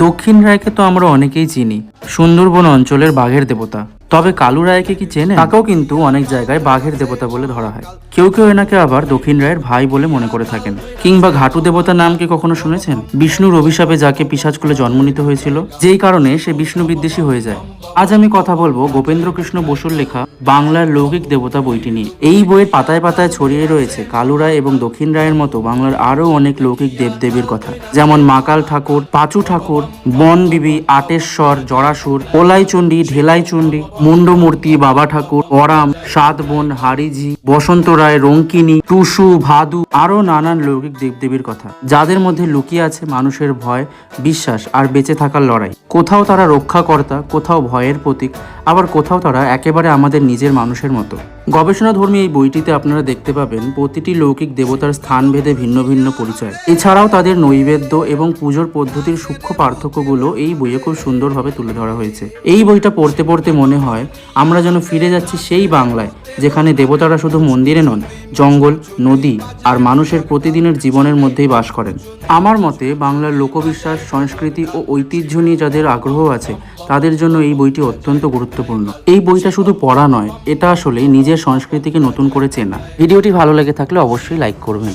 দক্ষিণ রায়কে তো আমরা অনেকেই চিনি, সুন্দরবন অঞ্চলের বাঘের দেবতা। তবে কালু রায়কে কি চেনে? তাকেও কিন্তু অনেক জায়গায় বাঘের দেবতা বলে ধরা হয়। কেউ কেউ এনাকে আবার দক্ষিণ রায়ের ভাই বলে মনে করে থাকেন। কিংবা ঘাটু দেবতার নাম কি কখনো শুনেছেন? বিষ্ণুর অভিশাপে যাকে পিশাচকুলে জন্ম নিতে হয়েছিল, যেই কারণে সে বিষ্ণু বিদ্বেষী হয়ে যায়। আজ আমি কথা বলবো গোপেন্দ্র কৃষ্ণ বসুর লেখা বাংলার লৌকিক দেবতা বইটি নিয়ে। এই বইয়ের পাতায় পাতায় ছড়িয়ে রয়েছে কালু রায় এবং দক্ষিণ রায়ের মতো বাংলার আরো অনেক লৌকিক দেবদেবীর কথা, যেমন মাকাল ঠাকুর, পাঁচু ঠাকুর, বন বিবি, আটেশ্বর, জরাসুর, ওলাইচণ্ডী, ঢেলাইচণ্ডী, মুন্ডমূর্তি, বাবা ঠাকুর, অরাম, সাতবন, হারিঝি, বসন্ত রায়, রঙ্কিনী, টুসু, ভাদু, আরো নানান লৌকিক দেবদেবীর কথা, যাদের মধ্যে লুকিয়ে আছে মানুষের ভয়, বিশ্বাস আর বেঁচে থাকার লড়াই। কোথাও তারা রক্ষাকর্তা, কোথাও ভয়ের প্রতীক, আবার কোথাও তারা একেবারে আমাদের নিজের মানুষের মতো। গবেষণাধর্মী এই বইটিতে আপনারা দেখতে পাবেন প্রতিটি লৌকিক দেবতার স্থান ভেদে ভিন্ন ভিন্ন পরিচয়। এছাড়াও তাদের নৈবেদ্য এবং পুজোর পদ্ধতির সূক্ষ্ম পার্থক্যগুলো এই বইয়ে খুব সুন্দরভাবে তুলে ধরা হয়েছে। এই বইটা পড়তে পড়তে মনে হয় আমরা যেন ফিরে যাচ্ছি সেই বাংলায়, যেখানে দেবতারা শুধু মন্দিরে নন, জঙ্গল, নদী আর মানুষের প্রতিদিনের জীবনের মধ্যেই বাস করেন। আমার মতে বাংলার লোকবিশ্বাস, সংস্কৃতি ও ঐতিহ্য নিয়ে যাদের আগ্রহ আছে তাদের জন্য এই বইটি অত্যন্ত গুরুত্বপূর্ণ। এই বইটা শুধু পড়া নয়, এটা আসলে নিজের সংস্কৃতিকে নতুন করে চেনা। ভিডিওটি ভালো লেগে থাকলে অবশ্যই লাইক করবেন।